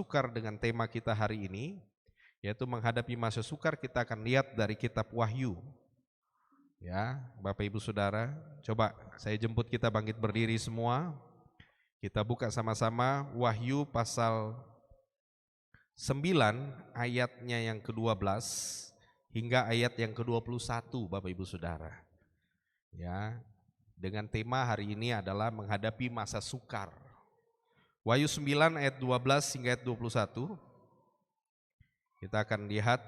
sukar dengan tema kita hari ini, yaitu menghadapi masa sukar. Kita akan lihat dari kitab Wahyu. Ya, Bapak Ibu Saudara, coba saya jemput kita bangkit berdiri semua. Kita buka sama-sama Wahyu pasal 9 ayatnya yang ke-12 hingga ayat yang ke-21, Bapak Ibu Saudara. Ya, dengan tema hari ini adalah menghadapi masa sukar. Wahyu 9 ayat 12 hingga ayat 21. Kita akan lihat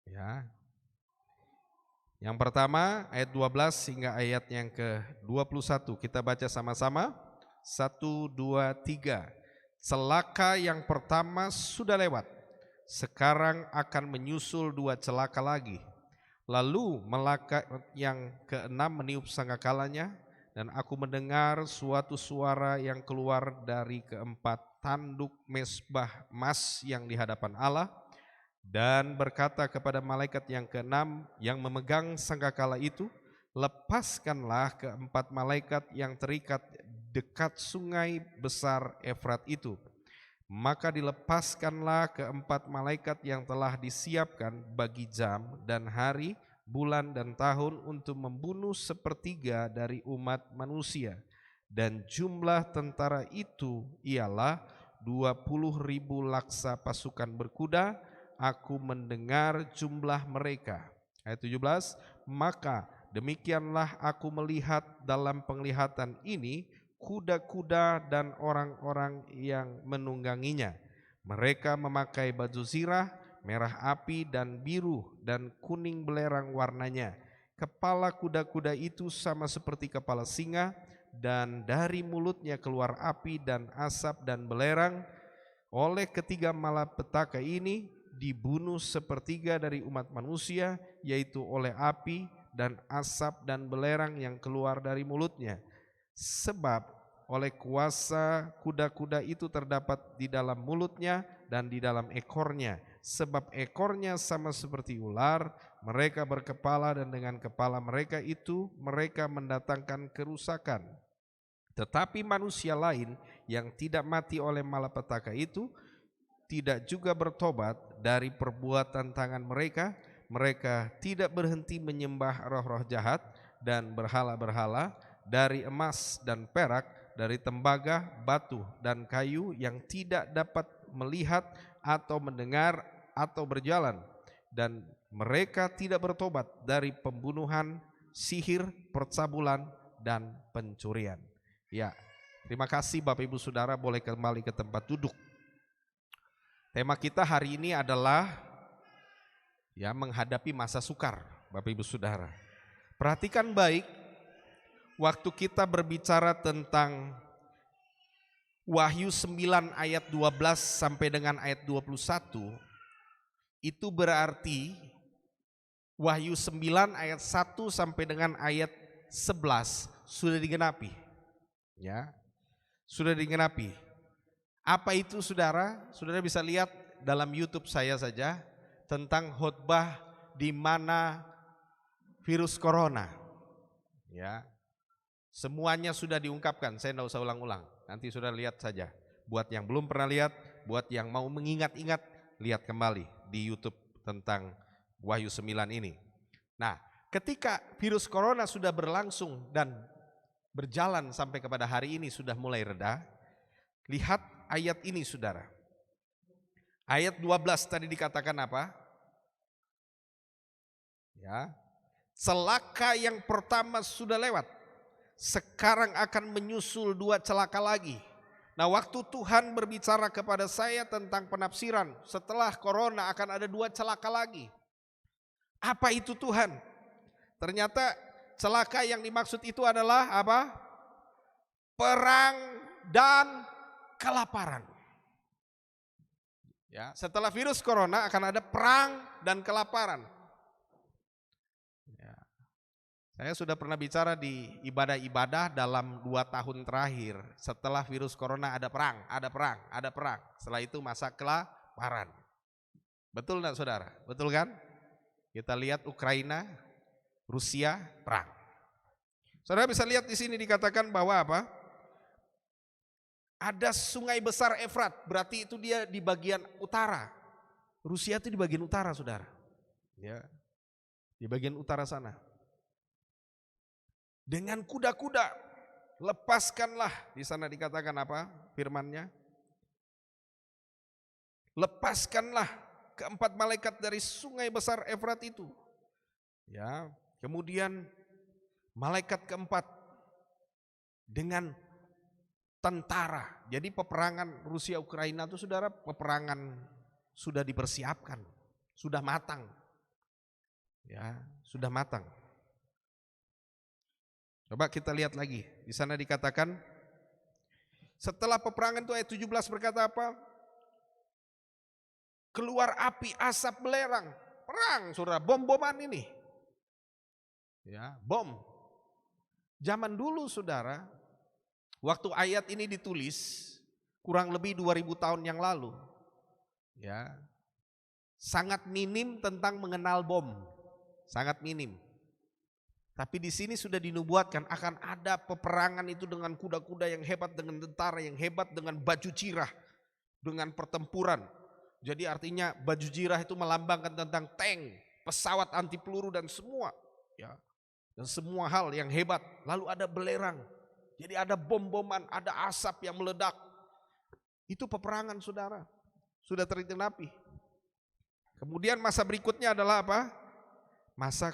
ya. Yang pertama ayat 12 hingga ayat yang ke-21. Kita baca sama-sama. 1, 2, 3. Celaka yang pertama sudah lewat, sekarang akan menyusul 2 celaka lagi. Lalu malaikat yang ke-6 meniup sangkakalanya, dan aku mendengar suatu suara yang keluar dari keempat tanduk mezbah emas yang di hadapan Allah, dan berkata kepada malaikat yang ke-6 yang memegang sangkakala itu, lepaskanlah keempat malaikat yang terikat dekat sungai besar Efrat itu. Maka dilepaskanlah keempat malaikat yang telah disiapkan bagi jam dan hari, bulan dan tahun untuk membunuh sepertiga dari umat manusia. Dan jumlah tentara itu ialah 20.000 laksa pasukan berkuda. Aku mendengar jumlah mereka. Ayat 17, maka demikianlah aku melihat dalam penglihatan ini kuda-kuda dan orang-orang yang menungganginya. Mereka memakai baju zirah, merah api dan biru dan kuning belerang warnanya. Kepala kuda-kuda itu sama seperti kepala singa, dan dari mulutnya keluar api dan asap dan belerang. Oleh ketiga malapetaka ini dibunuh sepertiga dari umat manusia, yaitu oleh api dan asap dan belerang yang keluar dari mulutnya. Sebab oleh kuasa kuda-kuda itu terdapat di dalam mulutnya dan di dalam ekornya. Sebab ekornya sama seperti ular, mereka berkepala, dan dengan kepala mereka itu mereka mendatangkan kerusakan. Tetapi manusia lain yang tidak mati oleh malapetaka itu tidak juga bertobat dari perbuatan tangan mereka. Mereka tidak berhenti menyembah roh-roh jahat dan berhala-berhala dari emas dan perak, dari tembaga, batu dan kayu, yang tidak dapat melihat atau mendengar atau berjalan. Dan mereka tidak bertobat dari pembunuhan, sihir, percabulan dan pencurian. Ya, terima kasih Bapak Ibu Saudara, boleh kembali ke tempat duduk. Tema kita hari ini adalah ya menghadapi masa sukar, Bapak Ibu Saudara. Perhatikan baik, waktu kita berbicara tentang Wahyu 9 ayat 12 sampai dengan ayat 21, itu berarti Wahyu 9 ayat 1 sampai dengan ayat 11 sudah digenapi. Ya, sudah digenapi. Apa itu saudara? Saudara bisa lihat dalam YouTube saya saja tentang khotbah di mana virus corona. Ya, semuanya sudah diungkapkan. Saya tidak usah ulang-ulang. Nanti saudara lihat saja. Buat yang belum pernah lihat, buat yang mau mengingat-ingat, lihat kembali di YouTube tentang Wahyu 9 ini. Nah, ketika virus corona sudah berlangsung dan berjalan sampai kepada hari ini sudah mulai reda, lihat ayat ini saudara. Ayat 12 tadi dikatakan apa? Ya, celaka yang pertama sudah lewat, sekarang akan menyusul 2 celaka lagi. Nah, waktu Tuhan berbicara kepada saya tentang penafsiran setelah corona akan ada 2 celaka lagi. Apa itu Tuhan? Ternyata celaka yang dimaksud itu adalah apa? Perang dan kelaparan. Ya, setelah virus corona akan ada perang dan kelaparan. Ya. Saya sudah pernah bicara di ibadah-ibadah dalam 2 tahun terakhir. Setelah virus corona ada perang, ada perang, ada perang. Setelah itu masa kelaparan. Betul enggak saudara? Betul kan? Kita lihat Ukraina, Rusia, perang. Saudara bisa lihat di sini dikatakan bahwa apa? Ada sungai besar Efrat, berarti itu dia di bagian utara. Rusia itu di bagian utara, saudara. Ya, di bagian utara sana. Dengan kuda-kuda, lepaskanlah, di sana dikatakan apa firman-Nya? Lepaskanlah keempat malaikat dari sungai besar Efrat itu. Ya, kemudian malaikat keempat dengan tentara. Jadi peperangan Rusia Ukraina itu, saudara, peperangan sudah dipersiapkan, sudah matang. Ya, sudah matang. Coba kita lihat lagi. Di sana dikatakan setelah peperangan itu ayat 17 berkata apa? Keluar api, asap, belerang. Perang, saudara, bom-boman ini. Ya, bom. Zaman dulu, saudara, waktu ayat ini ditulis kurang lebih 2000 tahun yang lalu, ya, sangat minim tentang mengenal bom, sangat minim. Tapi di sini sudah dinubuatkan akan ada peperangan itu dengan kuda-kuda yang hebat, dengan tentara yang hebat, dengan baju jirah, dengan pertempuran. Jadi artinya baju jirah itu melambangkan tentang tank, pesawat anti peluru dan semua, ya, dan semua hal yang hebat. Lalu ada belerang. Jadi ada bom-boman, ada asap yang meledak. Itu peperangan, saudara. Sudah tergenapi. Kemudian masa berikutnya adalah apa? Masa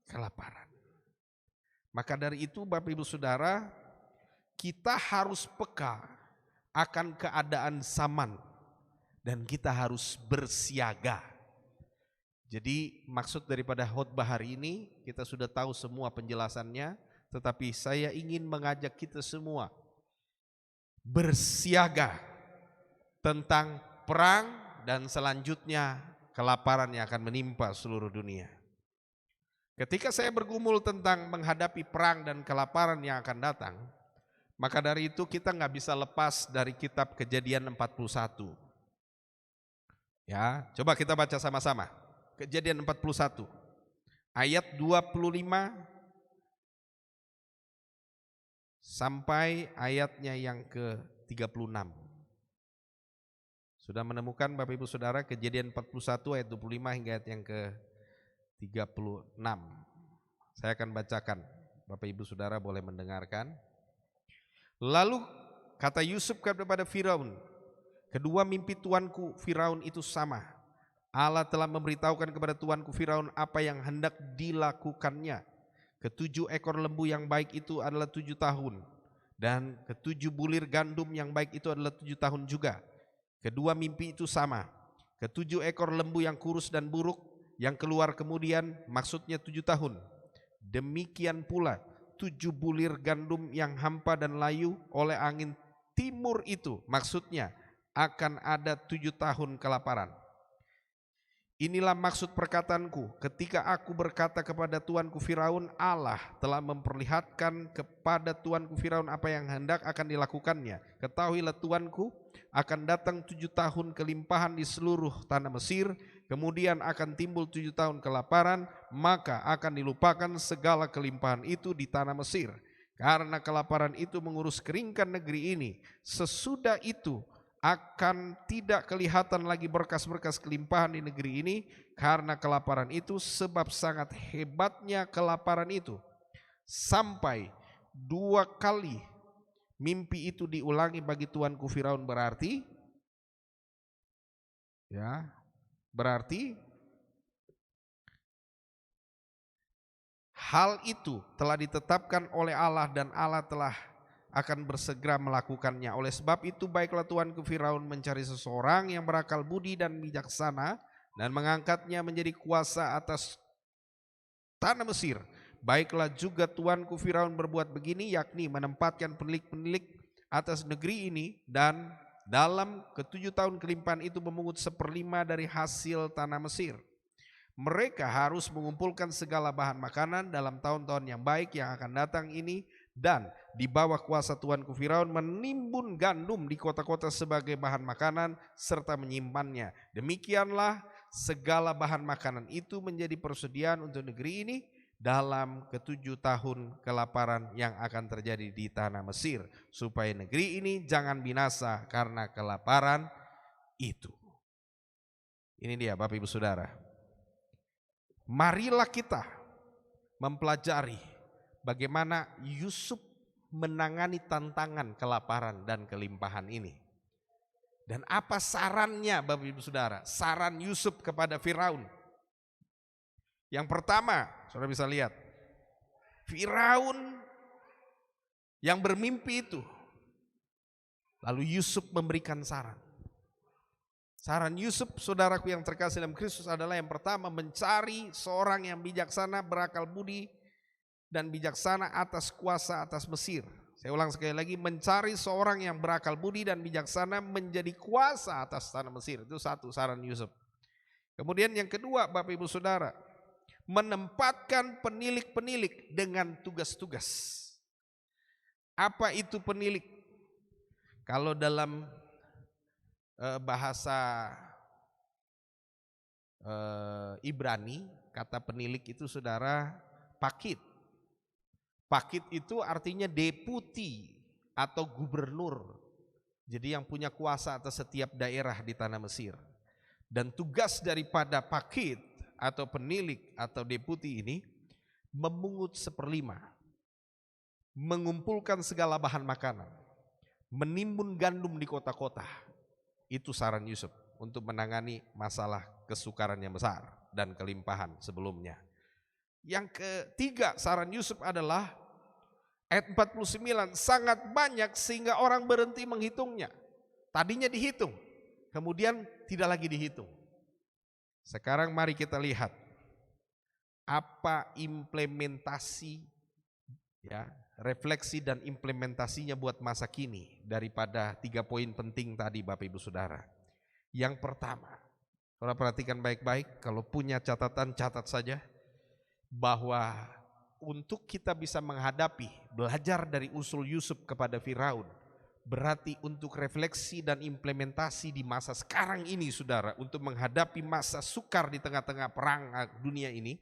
kelaparan. Maka dari itu Bapak Ibu Saudara, kita harus peka akan keadaan zaman dan kita harus bersiaga. Jadi maksud daripada khotbah hari ini, kita sudah tahu semua penjelasannya. Tetapi saya ingin mengajak kita semua bersiaga tentang perang dan selanjutnya kelaparan yang akan menimpa seluruh dunia. Ketika saya bergumul tentang menghadapi perang dan kelaparan yang akan datang, maka dari itu kita nggak bisa lepas dari kitab Kejadian 41. Ya, coba kita baca sama-sama. Kejadian 41 ayat 25 sampai ayatnya yang ke-36. Sudah menemukan Bapak Ibu Saudara Kejadian 41 ayat 25 hingga ayat yang ke-36. Saya akan bacakan, Bapak Ibu Saudara boleh mendengarkan. Lalu kata Yusuf kepada Firaun, kedua mimpi tuanku Firaun itu sama. Allah telah memberitahukan kepada tuanku Firaun apa yang hendak dilakukannya. Ketujuh ekor lembu yang baik itu adalah 7 tahun. Dan ketujuh bulir gandum yang baik itu adalah 7 tahun juga. Kedua mimpi itu sama. Ketujuh ekor lembu yang kurus dan buruk yang keluar kemudian maksudnya 7 tahun. Demikian pula 7 bulir gandum yang hampa dan layu oleh angin timur itu maksudnya akan ada 7 tahun kelaparan. Inilah maksud perkataanku ketika aku berkata kepada tuanku Firaun, Allah telah memperlihatkan kepada tuanku Firaun apa yang hendak akan dilakukannya. Ketahuilah tuanku, akan datang 7 tahun kelimpahan di seluruh tanah Mesir, kemudian akan timbul 7 tahun kelaparan, maka akan dilupakan segala kelimpahan itu di tanah Mesir. Karena kelaparan itu mengurus keringkan negeri ini. Sesudah itu akan tidak kelihatan lagi berkas-berkas kelimpahan di negeri ini karena kelaparan itu, sebab sangat hebatnya kelaparan itu. Sampai 2 kali mimpi itu diulangi bagi tuanku Firaun, berarti hal itu telah ditetapkan oleh Allah dan Allah telah akan bersegera melakukannya. Oleh sebab itu baiklah tuanku Firaun mencari seseorang yang berakal budi dan bijaksana dan mengangkatnya menjadi kuasa atas tanah Mesir. Baiklah juga tuanku Firaun berbuat begini, yakni menempatkan penilik-penilik atas negeri ini, dan dalam ke-7 tahun kelimpahan itu memungut 1/5 dari hasil tanah Mesir. Mereka harus mengumpulkan segala bahan makanan dalam tahun-tahun yang baik yang akan datang ini, dan di bawah kuasa tuanku Firaun menimbun gandum di kota-kota sebagai bahan makanan serta menyimpannya. Demikianlah segala bahan makanan itu menjadi persediaan untuk negeri ini, dalam ke-7 tahun kelaparan yang akan terjadi di tanah Mesir, supaya negeri ini jangan binasa karena kelaparan itu. Ini dia Bapak Ibu Saudara. Marilah kita mempelajari bagaimana Yusuf menangani tantangan kelaparan dan kelimpahan ini. Dan apa sarannya Bapak Ibu Saudara? Saran Yusuf kepada Firaun. Yang pertama, saudara bisa lihat, Firaun yang bermimpi itu, lalu Yusuf memberikan saran. Saran Yusuf, saudaraku yang terkasih dalam Kristus, adalah yang pertama, mencari seorang yang bijaksana, berakal budi, dan bijaksana atas kuasa atas Mesir. Saya ulang sekali lagi, mencari seorang yang berakal budi dan bijaksana menjadi kuasa atas tanah Mesir. Itu satu saran Yusuf. Kemudian yang kedua, Bapak Ibu Saudara, menempatkan penilik-penilik dengan tugas-tugas. Apa itu penilik? Kalau dalam bahasa Ibrani, kata penilik itu saudara pakit. Pakit itu artinya deputi atau gubernur. Jadi yang punya kuasa atas setiap daerah di tanah Mesir. Dan tugas daripada pakit atau penilik atau deputi ini memungut 1/5, mengumpulkan segala bahan makanan, menimbun gandum di kota-kota. Itu saran Yusuf untuk menangani masalah kesukaran yang besar dan kelimpahan sebelumnya. Yang ketiga saran Yusuf adalah ayat 49, sangat banyak sehingga orang berhenti menghitungnya. Tadinya dihitung, kemudian tidak lagi dihitung. Sekarang mari kita lihat apa implementasi, ya, refleksi dan implementasinya buat masa kini daripada 3 poin penting tadi Bapak Ibu Saudara. Yang pertama, saudara perhatikan baik-baik, kalau punya catatan catat saja, bahwa untuk kita bisa menghadapi, belajar dari usul Yusuf kepada Firaun, berarti untuk refleksi dan implementasi di masa sekarang ini saudara, untuk menghadapi masa sukar di tengah-tengah perang dunia ini,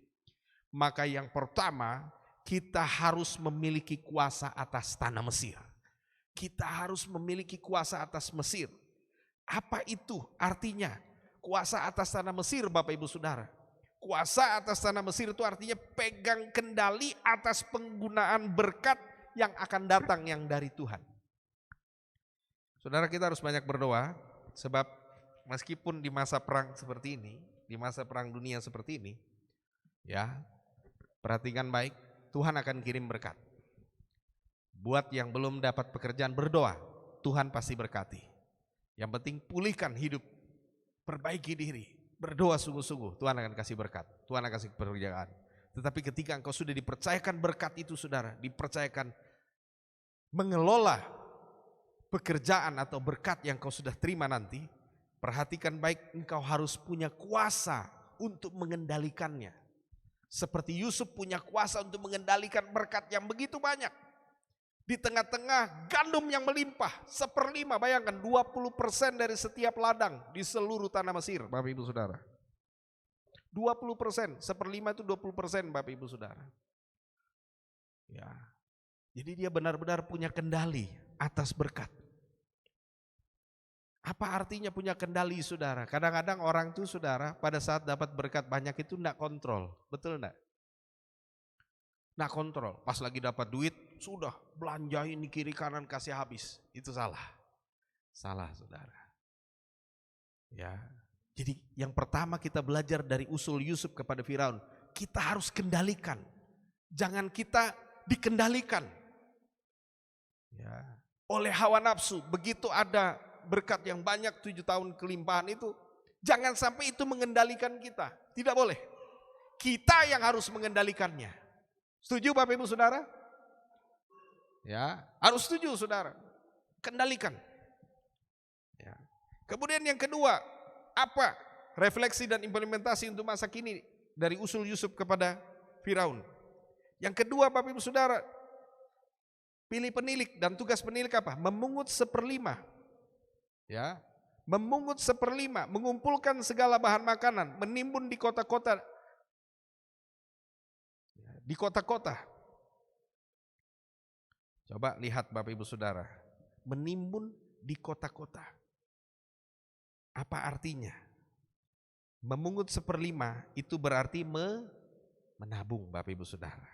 maka yang pertama kita harus memiliki kuasa atas tanah Mesir. Kita harus memiliki kuasa atas Mesir. Apa itu artinya kuasa atas tanah Mesir Bapak Ibu Saudara? Kuasa atas tanah Mesir itu artinya pegang kendali atas penggunaan berkat yang akan datang yang dari Tuhan. Saudara, kita harus banyak berdoa, sebab meskipun di masa perang seperti ini, di masa perang dunia seperti ini, ya, perhatikan baik, Tuhan akan kirim berkat. Buat yang belum dapat pekerjaan, berdoa, Tuhan pasti berkati. Yang penting pulihkan hidup, perbaiki diri, berdoa sungguh-sungguh, Tuhan akan kasih berkat, Tuhan akan kasih pekerjaan. Tetapi ketika engkau sudah dipercayakan berkat itu saudara, dipercayakan mengelola pekerjaan atau berkat yang kau sudah terima nanti, perhatikan baik, engkau harus punya kuasa untuk mengendalikannya. Seperti Yusuf punya kuasa untuk mengendalikan berkat yang begitu banyak. Di tengah-tengah gandum yang melimpah, 1/5, bayangkan 20% dari setiap ladang di seluruh tanah Mesir, Bapak Ibu Saudara. 20%, 1/5 itu 20% Bapak Ibu Saudara. Ya. Jadi dia benar-benar punya kendali atas berkat. Apa artinya punya kendali saudara? Kadang-kadang orang itu saudara pada saat dapat berkat banyak itu enggak kontrol, betul enggak? Enggak kontrol, pas lagi dapat duit sudah belanjain di kiri kanan kasih habis, itu salah. Salah saudara. Ya. Jadi yang pertama kita belajar dari usul Yusuf kepada Firaun, kita harus kendalikan. Jangan kita dikendalikan. Ya. Oleh hawa nafsu, begitu ada berkat yang banyak 7 tahun kelimpahan itu, jangan sampai itu mengendalikan kita. Tidak boleh. Kita yang harus mengendalikannya. Setuju Bapak Ibu Saudara? Ya, harus setuju Saudara. Kendalikan. Ya. Kemudian yang kedua, apa refleksi dan implementasi untuk masa kini dari usul Yusuf kepada Firaun? Yang kedua Bapak Ibu Saudara, pilih penilik, dan tugas penilik apa? Memungut 1/5. Ya, memungut 1/5, mengumpulkan segala bahan makanan, menimbun di kota-kota. di kota-kota. Coba lihat Bapak Ibu Saudara, menimbun di kota-kota. Apa artinya? Memungut 1/5 itu berarti menabung Bapak Ibu Saudara.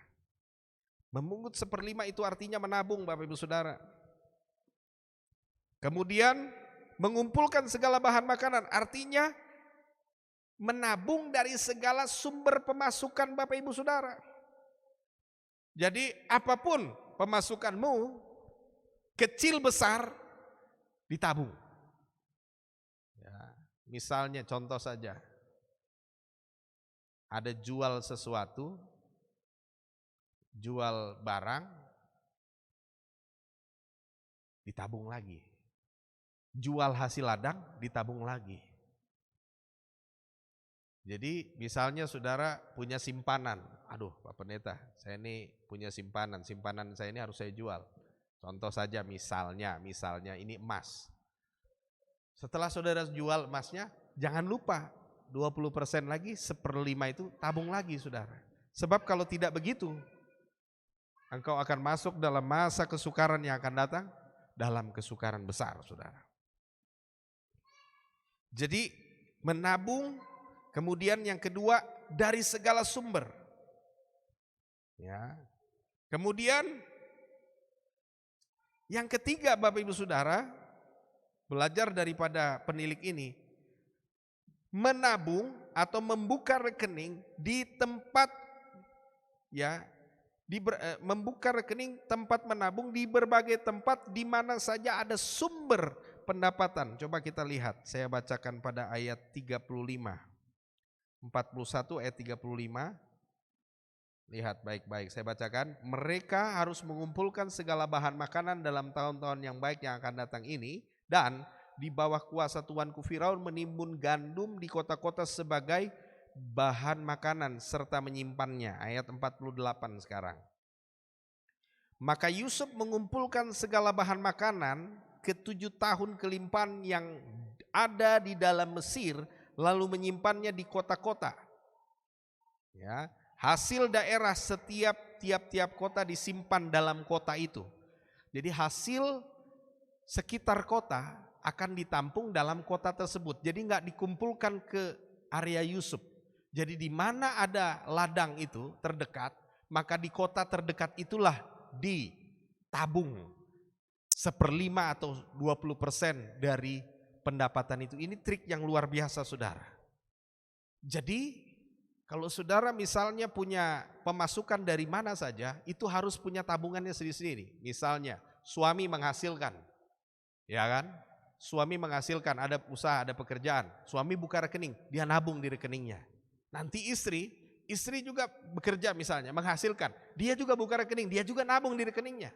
Memungut 1/5 itu artinya menabung Bapak Ibu Saudara. Kemudian mengumpulkan segala bahan makanan artinya menabung dari segala sumber pemasukan Bapak Ibu Saudara. Jadi apapun pemasukanmu, kecil besar, ditabung. Ya, misalnya contoh saja, ada jual sesuatu, jual barang, ditabung lagi. Jual hasil ladang, ditabung lagi. Jadi misalnya saudara punya simpanan, aduh Pak Pendeta, saya ini punya simpanan saya ini harus saya jual. Contoh saja misalnya ini emas. Setelah saudara jual emasnya, jangan lupa 20% lagi, 1/5 itu tabung lagi saudara. Sebab kalau tidak begitu, engkau akan masuk dalam masa kesukaran yang akan datang, dalam kesukaran besar saudara. Jadi menabung, kemudian yang kedua dari segala sumber. Ya. Kemudian yang ketiga Bapak Ibu Saudara, belajar daripada penilik ini, menabung atau membuka rekening di tempat membuka rekening tempat menabung di berbagai tempat di mana saja ada sumber pendapatan. Coba kita lihat, saya bacakan pada ayat 35. 41 ayat 35. Lihat baik-baik, saya bacakan. Mereka harus mengumpulkan segala bahan makanan dalam tahun-tahun yang baik yang akan datang ini, dan di bawah kuasa tuanku Firaun menimbun gandum di kota-kota sebagai bahan makanan serta menyimpannya. Ayat 48 sekarang. Maka Yusuf mengumpulkan segala bahan makanan ke 7 tahun kelimpahan yang ada di dalam Mesir, lalu menyimpannya di kota-kota. Ya, hasil daerah tiap-tiap kota disimpan dalam kota itu. Jadi hasil sekitar kota akan ditampung dalam kota tersebut. Jadi nggak dikumpulkan ke area Yusuf. Jadi di mana ada ladang itu terdekat, maka di kota terdekat itulah ditabung 1/5 atau 20% dari pendapatan itu. Ini trik yang luar biasa saudara. Jadi kalau saudara misalnya punya pemasukan dari mana saja, itu harus punya tabungannya sendiri-sendiri. Misalnya suami menghasilkan, ya kan? Suami menghasilkan, ada usaha, ada pekerjaan. Suami buka rekening, dia nabung di rekeningnya. Nanti istri juga bekerja misalnya, menghasilkan. Dia juga buka rekening, dia juga nabung di rekeningnya.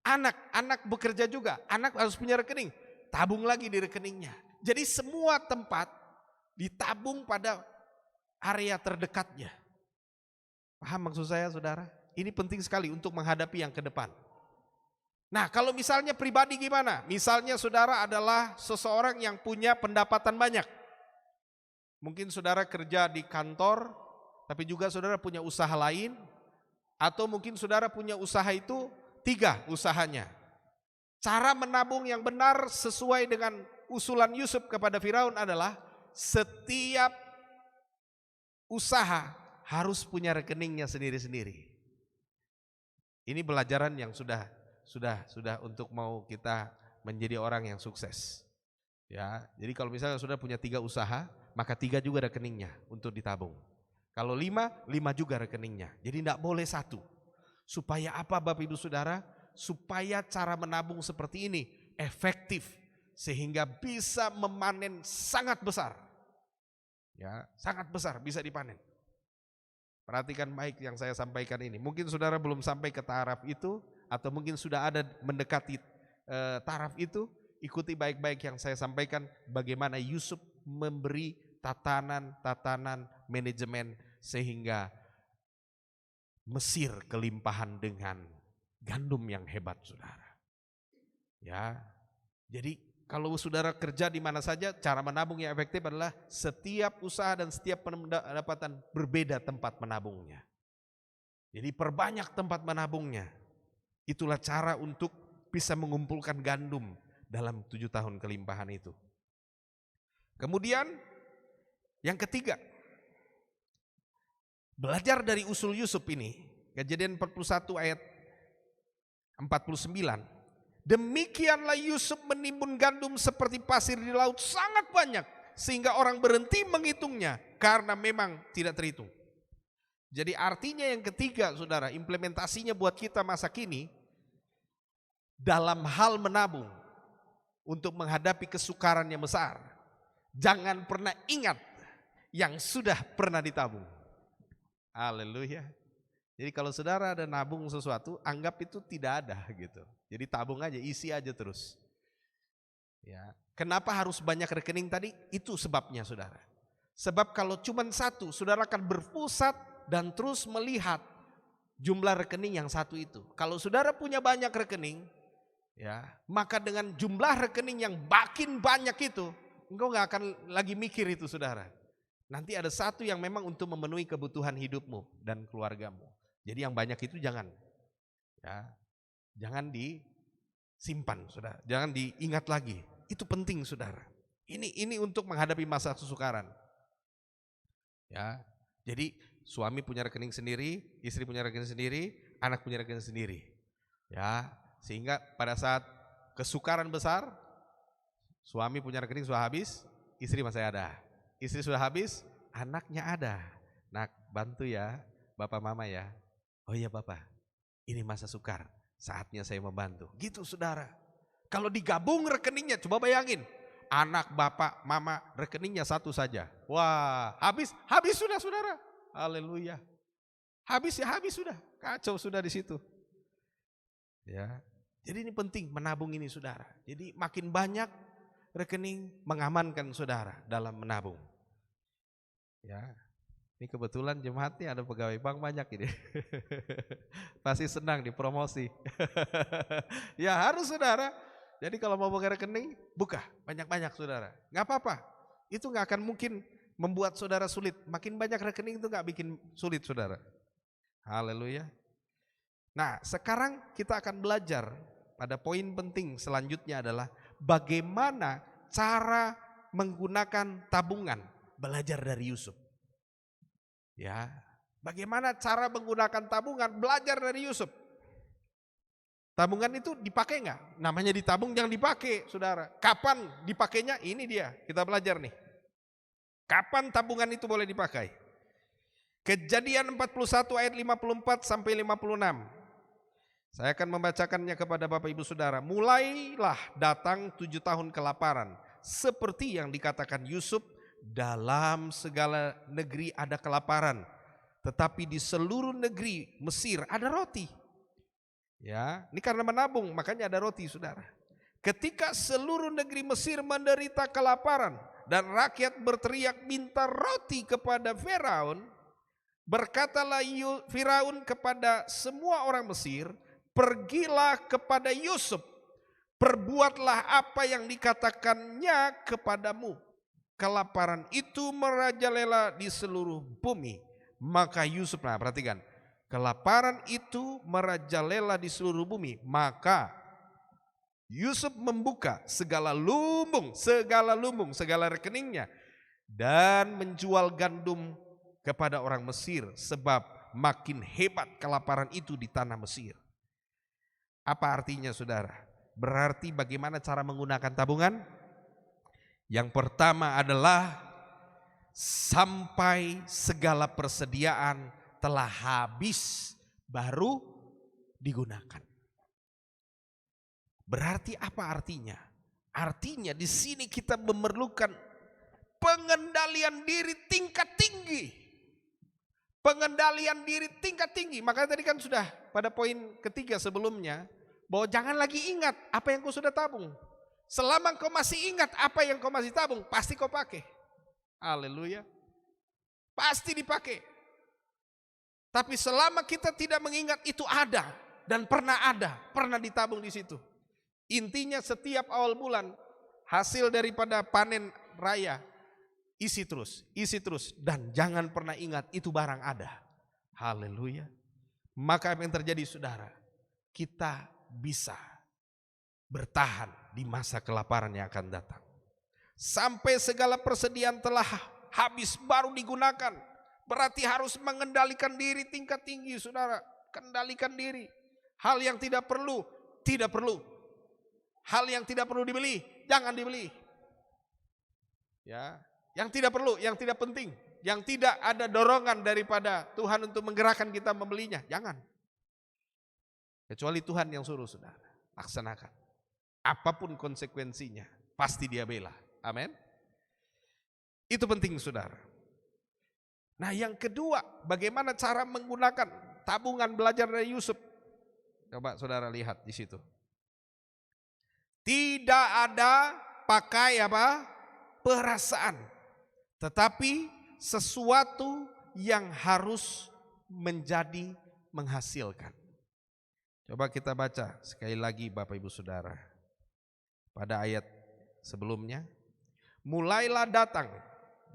Anak bekerja juga, anak harus punya rekening, tabung lagi di rekeningnya. Jadi semua tempat ditabung pada area terdekatnya. Paham maksud saya saudara? Ini penting sekali untuk menghadapi yang ke depan. Nah kalau misalnya pribadi gimana? Misalnya saudara adalah seseorang yang punya pendapatan banyak. Mungkin saudara kerja di kantor, tapi juga saudara punya usaha lain. Atau mungkin saudara punya usaha itu 3 usahanya. Cara menabung yang benar sesuai dengan usulan Yusuf kepada Firaun adalah setiap usaha harus punya rekeningnya sendiri-sendiri. Ini pelajaran yang sudah untuk mau kita menjadi orang yang sukses. Ya, jadi kalau misalnya sudah punya 3 usaha, maka 3 juga rekeningnya untuk ditabung. Kalau 5 juga rekeningnya. Jadi tidak boleh 1. Supaya apa Bapak Ibu Saudara? Supaya cara menabung seperti ini efektif sehingga bisa memanen sangat besar. Ya, sangat besar bisa dipanen. Perhatikan baik yang saya sampaikan ini. Mungkin saudara belum sampai ke taraf itu, atau mungkin sudah ada mendekati taraf itu. Ikuti baik-baik yang saya sampaikan, bagaimana Yusuf memberi tatanan manajemen sehingga Mesir kelimpahan dengan gandum yang hebat saudara. Ya, jadi kalau saudara kerja di mana saja, cara menabung yang efektif adalah setiap usaha dan setiap pendapatan berbeda tempat menabungnya. Jadi perbanyak tempat menabungnya. Itulah cara untuk bisa mengumpulkan gandum dalam 7 tahun kelimpahan itu. Kemudian yang ketiga, belajar dari usul Yusuf ini. Kejadian 41 ayat 49. Demikianlah Yusuf menimbun gandum seperti pasir di laut sangat banyak, sehingga orang berhenti menghitungnya karena memang tidak terhitung. Jadi artinya yang ketiga, saudara, implementasinya buat kita masa kini dalam hal menabung untuk menghadapi kesukaran yang besar. Jangan pernah ingat yang sudah pernah ditabung. Haleluya. Jadi kalau saudara ada nabung sesuatu, anggap itu tidak ada gitu. Jadi tabung aja, isi aja terus. Ya. Kenapa harus banyak rekening tadi? Itu sebabnya, saudara. Sebab kalau cuma satu, saudara akan berpusat dan terus melihat jumlah rekening yang satu itu. Kalau saudara punya banyak rekening, ya, maka dengan jumlah rekening yang makin banyak itu, engkau gak akan lagi mikir itu, saudara. Nanti ada satu yang memang untuk memenuhi kebutuhan hidupmu dan keluargamu. Jadi yang banyak itu jangan, ya, jangan disimpan, saudara. Jangan diingat lagi. Itu penting, saudara. Ini untuk menghadapi masa kesukaran. Ya, jadi suami punya rekening sendiri, istri punya rekening sendiri, anak punya rekening sendiri. Ya, sehingga pada saat kesukaran besar, suami punya rekening sudah habis, istri masih ada. Istri sudah habis, anaknya ada. Nak, bantu ya, bapak mama ya. Oh iya bapak, ini masa sukar, saatnya saya membantu. Gitu, saudara. Kalau digabung rekeningnya, coba bayangin. Anak, bapak, mama, rekeningnya satu saja. Wah, habis sudah, saudara. Haleluya. Habis sudah, kacau sudah di situ. Ya, jadi ini penting menabung ini, saudara. Jadi makin banyak rekening mengamankan saudara dalam menabung. Ya, ini kebetulan jemaatnya ada pegawai bank banyak ini. Pasti senang dipromosi. Ya harus, saudara. Jadi kalau mau buka rekening, buka banyak-banyak, saudara. Gak apa-apa, itu gak akan mungkin membuat saudara sulit. Makin banyak rekening itu gak bikin sulit, saudara. Haleluya. Nah, sekarang kita akan belajar pada poin penting selanjutnya adalah bagaimana cara menggunakan tabungan. Belajar dari Yusuf. Ya, bagaimana cara menggunakan tabungan? Belajar dari Yusuf. Tabungan itu dipakai nggak? Namanya ditabung, jangan dipakai, saudara. Kapan dipakainya? Ini dia, kita belajar nih. Kapan tabungan itu boleh dipakai? Kejadian 41 ayat 54 sampai 56. Saya akan membacakannya kepada Bapak Ibu Saudara. Mulailah datang 7 tahun kelaparan, seperti yang dikatakan Yusuf, dalam segala negeri ada kelaparan, tetapi di seluruh negeri Mesir ada roti. Ya, ini karena menabung, makanya ada roti, saudara. Ketika seluruh negeri Mesir menderita kelaparan dan rakyat berteriak minta roti kepada Firaun, berkatalah Firaun kepada semua orang Mesir, pergilah kepada Yusuf, perbuatlah apa yang dikatakannya kepadamu. Kelaparan itu merajalela di seluruh bumi. Maka Yusuf, nah perhatikan, kelaparan itu merajalela di seluruh bumi. Maka Yusuf membuka segala lumbung, segala rekeningnya, dan menjual gandum kepada orang Mesir, sebab makin hebat kelaparan itu di tanah Mesir. Apa artinya, saudara? Berarti bagaimana cara menggunakan tabungan? Yang pertama adalah sampai segala persediaan telah habis baru digunakan. Berarti apa artinya? Artinya di sini kita memerlukan pengendalian diri tingkat tinggi. Pengendalian diri tingkat tinggi. Makanya tadi kan sudah pada poin ketiga sebelumnya, bahwa jangan lagi ingat apa yang kau sudah tabung. Selama kau masih ingat apa yang kau masih tabung, pasti kau pakai. Haleluya. Pasti dipakai. Tapi selama kita tidak mengingat, itu ada dan pernah ditabung di situ. Intinya setiap awal bulan hasil daripada panen raya isi terus dan jangan pernah ingat itu barang ada. Haleluya. maka apa yang terjadi saudara? Kita bisa bertahan di masa kelaparan yang akan datang. Sampai segala persediaan telah habis baru digunakan. Berarti harus mengendalikan diri tingkat tinggi saudara. Kendalikan diri. Hal yang tidak perlu, tidak perlu. Hal yang tidak perlu dibeli, jangan dibeli. Ya, yang tidak perlu, yang tidak penting, yang tidak ada dorongan daripada Tuhan untuk menggerakkan kita membelinya, jangan. Kecuali Tuhan yang suruh saudara, laksanakan. Apapun konsekuensinya, pasti dia bela. Amin. Itu penting saudara. Nah yang kedua, bagaimana cara menggunakan tabungan belajar dari Yusuf. Coba saudara lihat di situ. Tidak ada pakai perasaan, tetapi sesuatu yang harus menjadi menghasilkan. Coba kita baca sekali lagi Bapak Ibu Saudara. Pada ayat sebelumnya, mulailah datang,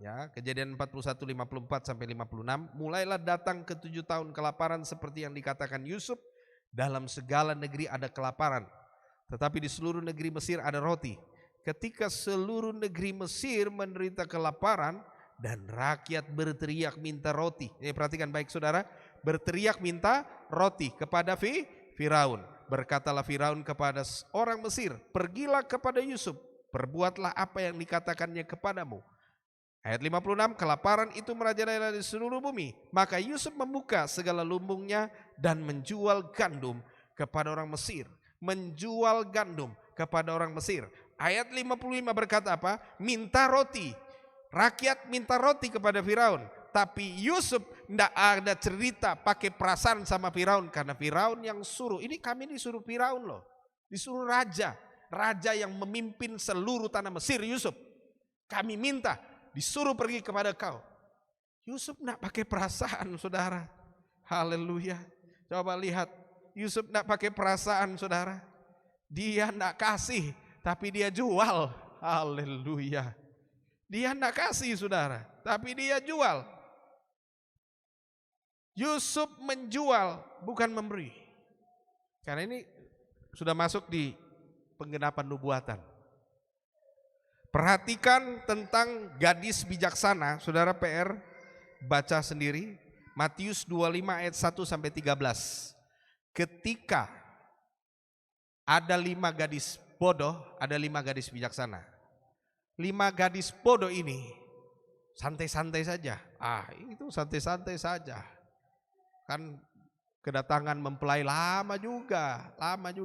ya, Kejadian 41 54 sampai 56, mulailah datang ke 7 tahun kelaparan seperti yang dikatakan Yusuf, dalam segala negeri ada kelaparan, tetapi di seluruh negeri Mesir ada roti. Ketika seluruh negeri Mesir menderita kelaparan dan rakyat berteriak minta roti. Ini perhatikan baik saudara, berteriak minta roti kepada Firaun. Berkatalah Firaun kepada orang Mesir, pergilah kepada Yusuf, perbuatlah apa yang dikatakannya kepadamu. Ayat 56, kelaparan itu merajalela di seluruh bumi. Maka Yusuf membuka segala lumbungnya dan menjual gandum kepada orang Mesir. Menjual gandum kepada orang Mesir. Ayat 55 berkata apa? Minta roti. Rakyat minta roti kepada Firaun. Tapi Yusuf tidak ada cerita pakai perasaan sama Firaun. Karena Firaun yang suruh. Ini kami disuruh Firaun loh. Disuruh raja. Raja yang memimpin seluruh tanah Mesir, Yusuf. Kami minta disuruh pergi kepada kau. Yusuf tidak pakai perasaan saudara. Haleluya. Coba lihat. Yusuf tidak pakai perasaan saudara. Dia tidak kasih, tapi dia jual. Haleluya. Dia tidak kasih saudara, tapi dia jual. Yusuf menjual, bukan memberi. Karena ini sudah masuk di penggenapan nubuatan. Perhatikan tentang gadis bijaksana, saudara PR baca sendiri. Matius 25 ayat 1 sampai 13. Ketika ada 5 gadis bodoh, ada 5 gadis bijaksana. 5 gadis bodoh ini santai-santai saja. Itu santai-santai saja. Kan kedatangan mempelai lama juga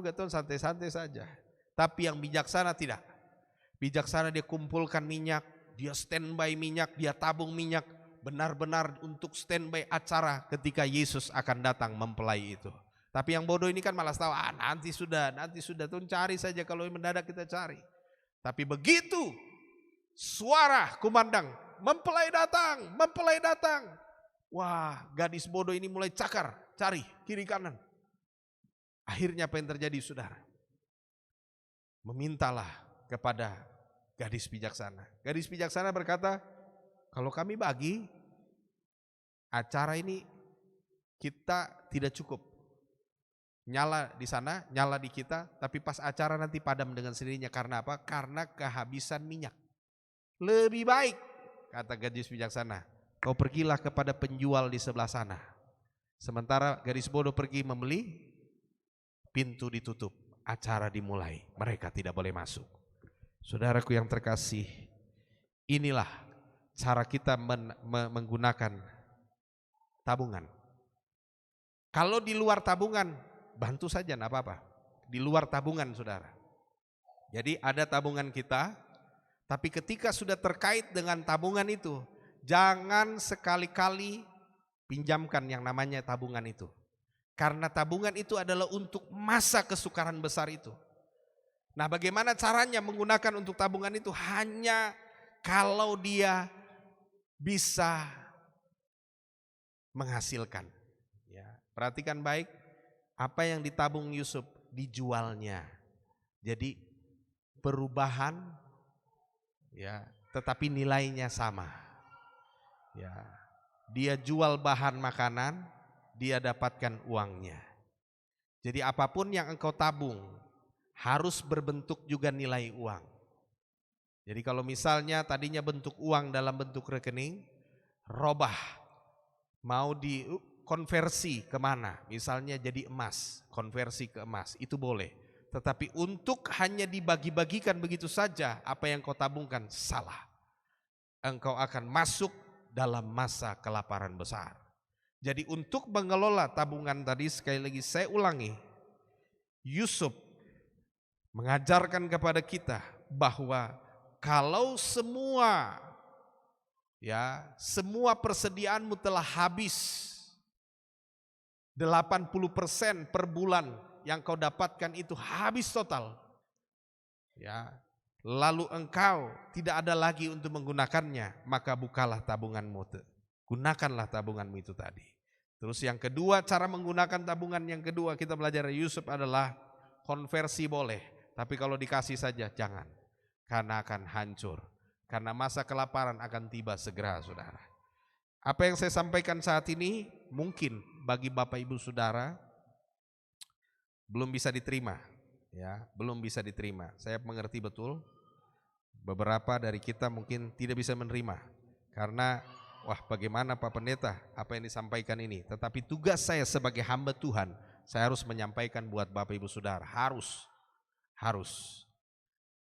Tuhan, santai-santai saja. Tapi yang bijaksana tidak. Bijaksana dia kumpulkan minyak, dia standby minyak, dia tabung minyak. Benar-benar untuk standby acara ketika Yesus akan datang mempelai itu. Tapi yang bodoh ini kan malas tahu, nanti sudah, Tuhan cari saja, kalau mendadak kita cari. Tapi begitu suara kumandang, mempelai datang. Wah, gadis bodoh ini mulai cakar, cari kiri kanan. Akhirnya apa yang terjadi saudara? Memintalah kepada gadis bijaksana. Gadis bijaksana berkata, kalau kami bagi acara ini kita tidak cukup. Nyala di sana, nyala di kita, tapi pas acara nanti padam dengan sendirinya. Karena apa? Karena kehabisan minyak. Lebih baik, kata gadis bijaksana, kau pergilah kepada penjual di sebelah sana. Sementara gadis bodoh pergi membeli, pintu ditutup, acara dimulai, mereka tidak boleh masuk. Saudaraku yang terkasih, inilah cara kita menggunakan tabungan. Kalau di luar tabungan, bantu saja, enggak apa-apa. Di luar tabungan saudara. Jadi ada tabungan kita, tapi ketika sudah terkait dengan tabungan itu, jangan sekali-kali pinjamkan yang namanya tabungan itu. Karena tabungan itu adalah untuk masa kesukaran besar itu. Nah, bagaimana caranya menggunakan untuk tabungan itu? Hanya kalau dia bisa menghasilkan. Ya, perhatikan baik. Apa yang ditabung Yusuf dijualnya. Jadi perubahan, ya, tetapi nilainya sama. Ya, dia jual bahan makanan, dia dapatkan uangnya. Jadi apapun yang engkau tabung harus berbentuk juga nilai uang. Jadi kalau misalnya tadinya bentuk uang dalam bentuk rekening, robah, mau dikonversi kemana, misalnya jadi emas, konversi ke emas, itu boleh. Tetapi untuk hanya dibagi-bagikan begitu saja apa yang kau tabungkan, salah. Engkau akan masuk dalam masa kelaparan besar. Jadi untuk mengelola tabungan tadi, sekali lagi saya ulangi, Yusuf mengajarkan kepada kita bahwa kalau semua persediaanmu telah habis, 80% per bulan yang kau dapatkan itu habis total, ya, lalu engkau tidak ada lagi untuk menggunakannya, maka bukalah tabunganmu, gunakanlah tabunganmu itu tadi. Terus yang kedua, cara menggunakan tabungan yang kedua kita belajar dari Yusuf adalah konversi boleh, tapi kalau dikasih saja jangan, karena akan hancur, karena masa kelaparan akan tiba segera, saudara. Apa yang saya sampaikan saat ini mungkin bagi Bapak Ibu Saudara belum bisa diterima, ya, belum bisa diterima. Saya mengerti betul. Beberapa dari kita mungkin tidak bisa menerima karena wah, bagaimana Pak Pendeta apa yang disampaikan ini. Tetapi tugas saya sebagai hamba Tuhan, saya harus menyampaikan buat Bapak Ibu Saudara, harus.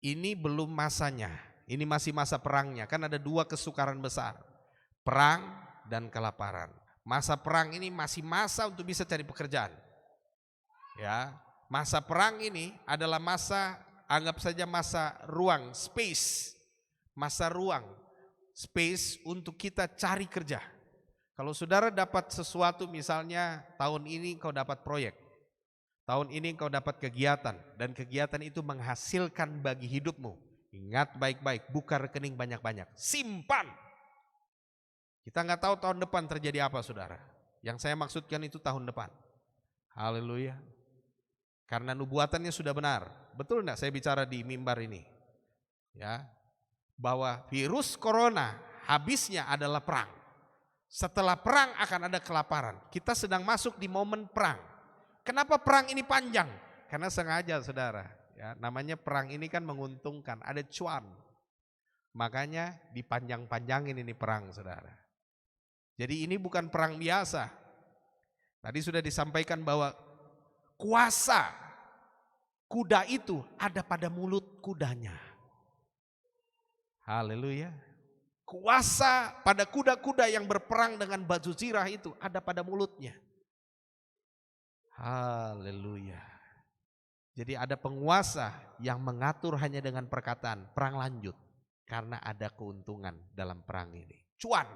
Ini belum masanya. Ini masih masa perangnya. Kan ada dua kesukaran besar, perang dan kelaparan. Masa perang ini masih masa untuk bisa cari pekerjaan. Ya, masa perang ini adalah masa, anggap saja masa ruang, space. Masa ruang, space untuk kita cari kerja. Kalau saudara dapat sesuatu, misalnya tahun ini kau dapat proyek, tahun ini kau dapat kegiatan, dan kegiatan itu menghasilkan bagi hidupmu. Ingat baik-baik, buka rekening banyak-banyak, simpan. Kita nggak tahu tahun depan terjadi apa, saudara. Yang saya maksudkan itu tahun depan. Haleluya. Karena nubuatannya sudah benar. Betul enggak saya bicara di mimbar ini? Ya, bahwa virus corona habisnya adalah perang. Setelah perang akan ada kelaparan. Kita sedang masuk di momen perang. Kenapa perang ini panjang? Karena sengaja, saudara. Ya, namanya perang ini kan menguntungkan, ada cuan. Makanya dipanjang-panjangin ini perang, saudara. Jadi ini bukan perang biasa. Tadi sudah disampaikan bahwa kuasa kuda itu ada pada mulut kudanya. Haleluya. Kuasa pada kuda-kuda yang berperang dengan batu zirah itu ada pada mulutnya. Haleluya. Jadi ada penguasa yang mengatur hanya dengan perkataan, perang lanjut. Karena ada keuntungan dalam perang ini. Cuan.